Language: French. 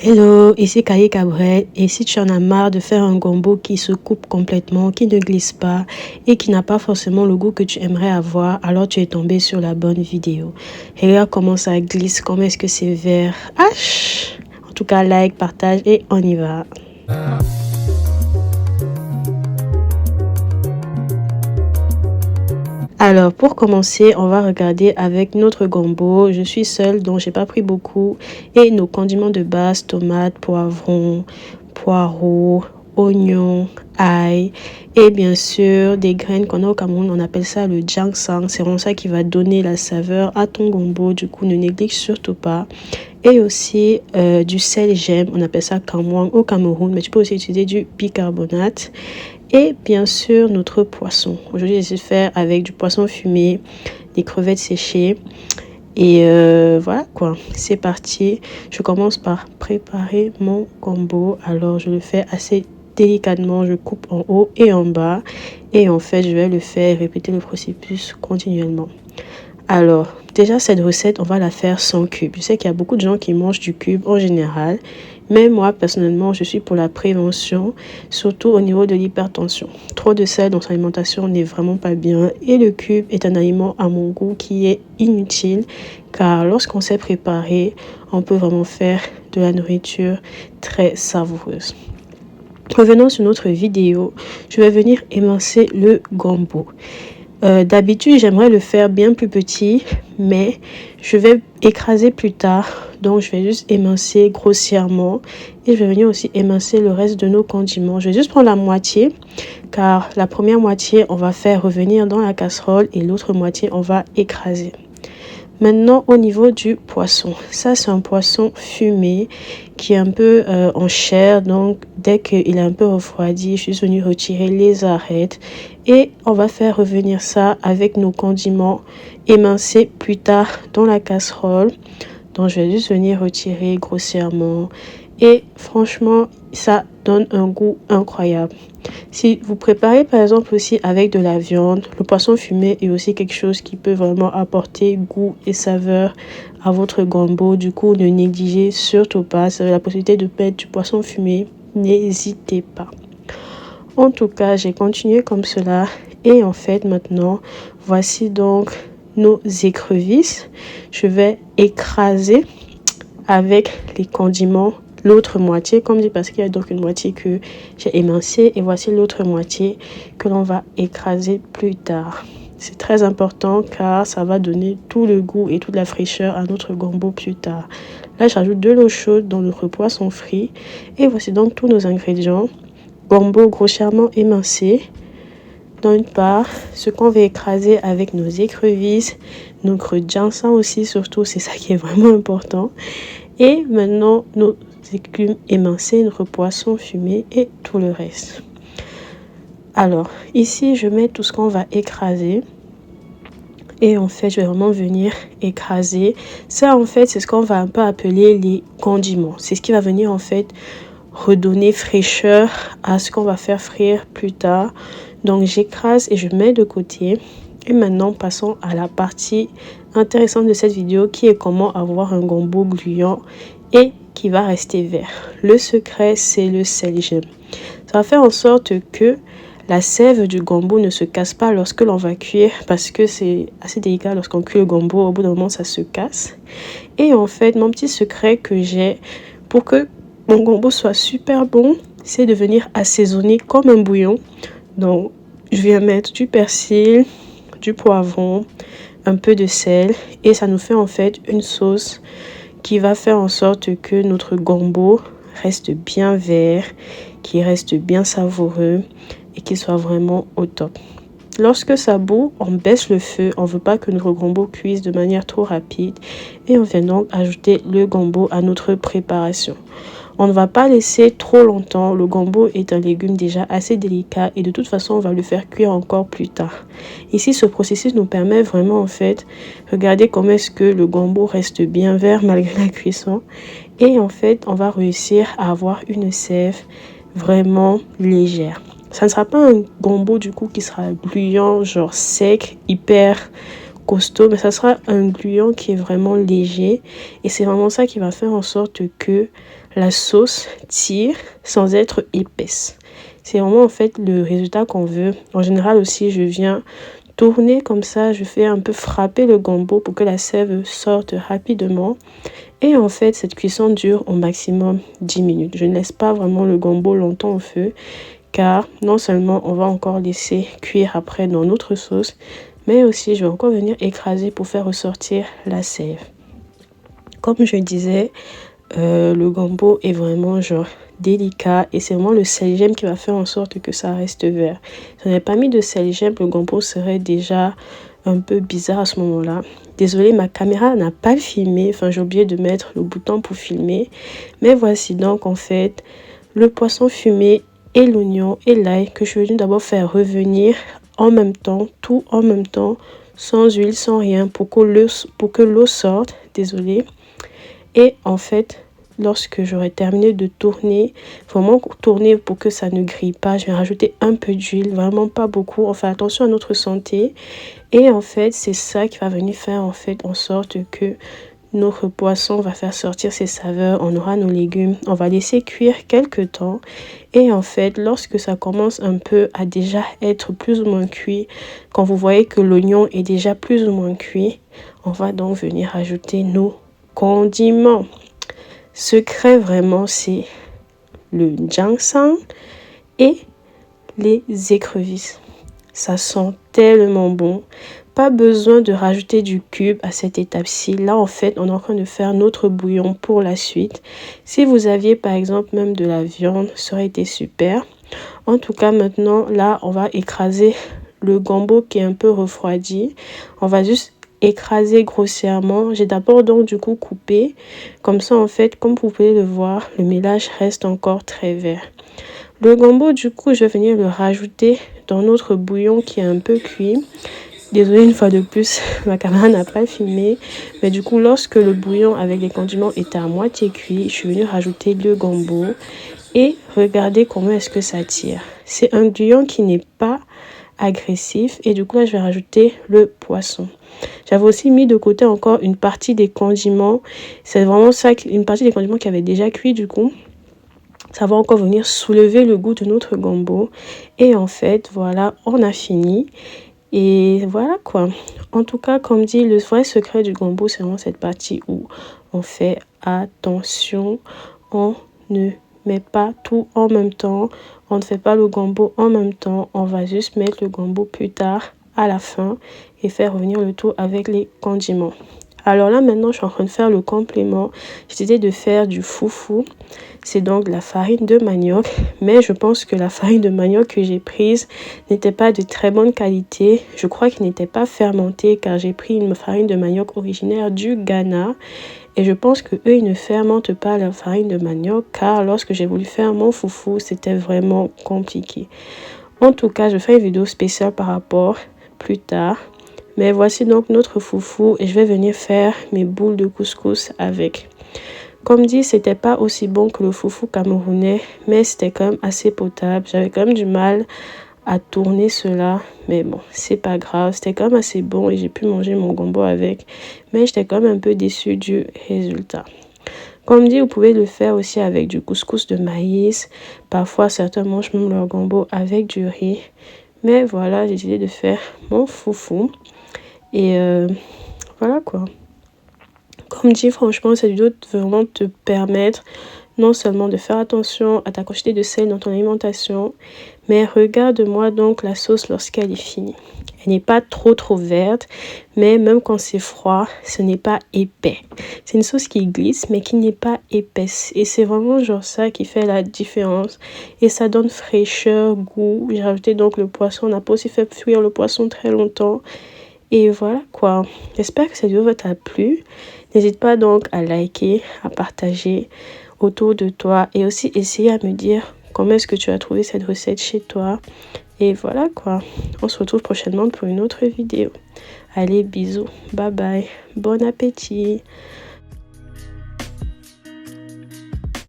Hello, ici Kaye Cabrel et si tu en as marre de faire un gombo qui se coupe complètement, qui ne glisse pas et qui n'a pas forcément le goût que tu aimerais avoir, alors tu es tombé sur la bonne vidéo. Et regarde comment ça glisse, comment est-ce que c'est vert. En tout cas, like, partage et on y va. Alors, pour commencer, on va regarder avec notre gombo. Je suis seule, donc j'ai pas pris beaucoup. Et nos condiments de base, tomates, poivrons, poireaux, oignons, ail. Et bien sûr, des graines qu'on a au Cameroun, on appelle ça le ginseng. C'est vraiment ça qui va donner la saveur à ton gombo. Du coup, ne néglige surtout pas. Et aussi du sel gemme, on appelle ça kamwang au Cameroun. Mais tu peux aussi utiliser du bicarbonate. Et bien sûr, notre poisson. Aujourd'hui, j'essaie de faire avec du poisson fumé, des crevettes séchées. Et voilà quoi, c'est parti. Je commence par préparer mon gombo. Alors, je le fais assez délicatement. Je coupe en haut et en bas. Et en fait, je vais le faire, répéter le processus continuellement. Alors, déjà, cette recette, on va la faire sans cube. Je sais qu'il y a beaucoup de gens qui mangent du cube en général. Mais moi, personnellement, je suis pour la prévention, surtout au niveau de l'hypertension. Trop de sel dans son alimentation n'est vraiment pas bien. Et le cube est un aliment, à mon goût, qui est inutile. Car lorsqu'on sait préparer, on peut vraiment faire de la nourriture très savoureuse. Revenons sur notre vidéo. Je vais venir émincer le gombo. D'habitude, j'aimerais le faire bien plus petit, mais je vais écraser plus tard. Donc, je vais juste émincer grossièrement et je vais venir aussi émincer le reste de nos condiments. Je vais juste prendre la moitié, car la première moitié, on va faire revenir dans la casserole et l'autre moitié, on va écraser. Maintenant, au niveau du poisson, ça c'est un poisson fumé qui est un peu en chair. Donc, dès qu'il est un peu refroidi, je suis venue retirer les arêtes et on va faire revenir ça avec nos condiments émincés plus tard dans la casserole. Donc, je vais juste venir retirer grossièrement et franchement, ça donne un goût incroyable. Si vous préparez par exemple aussi avec de la viande, le poisson fumé est aussi quelque chose qui peut vraiment apporter goût et saveur à votre gombo. Du coup, ne négligez surtout pas. Si vous avez la possibilité de mettre du poisson fumé, n'hésitez pas. En tout cas, j'ai continué comme cela. Et en fait, maintenant, voici donc nos écrevisses. Je vais écraser avec les condiments l'autre moitié, comme dit, parce qu'il y a donc une moitié que j'ai émincée et voici l'autre moitié que l'on va écraser plus tard. C'est très important car ça va donner tout le goût et toute la fraîcheur à notre gombo plus tard. Là, j'ajoute de l'eau chaude dans notre poisson frit et voici donc tous nos ingrédients. Gombo grossièrement émincé. Dans une part, ce qu'on va écraser avec nos écrevisses, notre ginseng aussi, surtout, c'est ça qui est vraiment important. Et maintenant, nos légumes émincés, notre poisson fumé et tout le reste. Alors, ici, je mets tout ce qu'on va écraser. Et en fait, je vais vraiment venir écraser. Ça, en fait, c'est ce qu'on va un peu appeler les condiments. C'est ce qui va venir, en fait, redonner fraîcheur à ce qu'on va faire frire plus tard. Donc, j'écrase et je mets de côté. Et maintenant, passons à la partie intéressante de cette vidéo qui est comment avoir un gombo gluant et qui va rester vert. Le secret, c'est le sel gemme. Ça va faire en sorte que la sève du gombo ne se casse pas lorsque l'on va cuire parce que c'est assez délicat lorsqu'on cuit le gombo. Au bout d'un moment, ça se casse. Et en fait, mon petit secret que j'ai pour que mon gombo soit super bon, c'est de venir assaisonner comme un bouillon. Donc, je viens mettre du persil, du poivron, un peu de sel et ça nous fait en fait une sauce qui va faire en sorte que notre gombo reste bien vert, qui reste bien savoureux et qu'il soit vraiment au top. Lorsque ça bout, on baisse le feu. On ne veut pas que notre gombo cuise de manière trop rapide et on vient donc ajouter le gombo à notre préparation. On ne va pas laisser trop longtemps. Le gombo est un légume déjà assez délicat et de toute façon, on va le faire cuire encore plus tard. Ici, ce processus nous permet vraiment, en fait, regardez comment est-ce que le gombo reste bien vert malgré la cuisson. Et en fait, on va réussir à avoir une sève vraiment légère. Ça ne sera pas un gombo du coup qui sera gluant, genre sec, hyper costaud, mais ça sera un gluant qui est vraiment léger. Et c'est vraiment ça qui va faire en sorte que la sauce tire sans être épaisse. C'est vraiment en fait le résultat qu'on veut. En général aussi, je viens tourner comme ça, je fais un peu frapper le gombo pour que la sève sorte rapidement. Et en fait, cette cuisson dure au maximum 10 minutes. Je ne laisse pas vraiment le gombo longtemps au feu, car non seulement on va encore laisser cuire après dans notre sauce, mais aussi je vais encore venir écraser pour faire ressortir la sève. Comme je disais, le gombo est vraiment genre délicat et c'est vraiment le sel gemme qui va faire en sorte que ça reste vert. Si on n'avait pas mis de sel gemme, le gombo serait déjà un peu bizarre à ce moment-là. Désolée, ma caméra n'a pas filmé, enfin j'ai oublié de mettre le bouton pour filmer. Mais voici donc en fait le poisson fumé et l'oignon et l'ail que je suis venue d'abord faire revenir en même temps, tout en même temps, sans huile, sans rien, pour que l'eau sorte, désolée. Et en fait, lorsque j'aurai terminé de tourner, vraiment tourner pour que ça ne grille pas, je vais rajouter un peu d'huile, vraiment pas beaucoup. On fait attention à notre santé. Et en fait, c'est ça qui va venir faire en fait en sorte que notre poisson va faire sortir ses saveurs. On aura nos légumes. On va laisser cuire quelques temps. Et en fait, lorsque ça commence un peu à déjà être plus ou moins cuit, quand vous voyez que l'oignon est déjà plus ou moins cuit, on va donc venir ajouter nos condiments. Secret vraiment, c'est le ginseng et les écrevisses. Ça sent tellement bon. Pas besoin de rajouter du cube à cette étape-ci. Là, en fait, on est en train de faire notre bouillon pour la suite. Si vous aviez, par exemple, même de la viande, ça aurait été super. En tout cas, maintenant, là, on va écraser le gombo qui est un peu refroidi. On va juste écraser grossièrement. J'ai d'abord donc du coup coupé. Comme ça, en fait, comme vous pouvez le voir, le mélange reste encore très vert. Le gombo, du coup, je vais venir le rajouter dans notre bouillon qui est un peu cuit. Désolée une fois de plus, ma caméra n'a pas filmé. Mais du coup, lorsque le bouillon avec les condiments était à moitié cuit, je suis venue rajouter le gombo. Et regardez comment est-ce que ça tire. C'est un bouillon qui n'est pas agressif. Et du coup, là, je vais rajouter le poisson. J'avais aussi mis de côté encore une partie des condiments. C'est vraiment ça, une partie des condiments qui avait déjà cuit du coup. Ça va encore venir soulever le goût de notre gombo. Et en fait, voilà, on a fini. Et voilà quoi. En tout cas, comme dit, le vrai secret du gombo, c'est vraiment cette partie où on fait attention. On ne met pas tout en même temps. On ne fait pas le gombo en même temps. On va juste mettre le gombo plus tard, à la fin, et faire revenir le tout avec les condiments. Alors là, maintenant, je suis en train de faire le complément. J'ai décidé de faire du foufou. C'est donc la farine de manioc. Mais je pense que la farine de manioc que j'ai prise n'était pas de très bonne qualité. Je crois qu'elle n'était pas fermentée car j'ai pris une farine de manioc originaire du Ghana. Et je pense que eux, ils ne fermentent pas la farine de manioc car lorsque j'ai voulu faire mon foufou, c'était vraiment compliqué. En tout cas, je ferai une vidéo spéciale par rapport plus tard. Mais voici donc notre foufou et je vais venir faire mes boules de couscous avec. Comme dit, c'était pas aussi bon que le foufou camerounais, mais c'était quand même assez potable. J'avais quand même du mal à tourner cela, mais bon, c'est pas grave. C'était quand même assez bon et j'ai pu manger mon gombo avec, mais j'étais quand même un peu déçue du résultat. Comme dit, vous pouvez le faire aussi avec du couscous de maïs. Parfois, certains mangent même leur gombo avec du riz. Mais voilà, j'ai décidé de faire mon foufou. Et voilà quoi. Comme dit, franchement, cette vidéo va vraiment te permettre non seulement de faire attention à ta quantité de sel dans ton alimentation, mais regarde-moi donc la sauce lorsqu'elle est finie. Elle n'est pas trop verte, mais même quand c'est froid, ce n'est pas épais. C'est une sauce qui glisse, mais qui n'est pas épaisse. Et c'est vraiment genre ça qui fait la différence. Et ça donne fraîcheur, goût. J'ai rajouté donc le poisson. On n'a pas aussi fait cuire le poisson très longtemps. Et voilà quoi. J'espère que cette vidéo t'a plu. N'hésite pas donc à liker, à partager autour de toi. Et aussi essayer à me dire comment est-ce que tu as trouvé cette recette chez toi. Et voilà quoi. On se retrouve prochainement pour une autre vidéo. Allez, bisous. Bye bye. Bon appétit.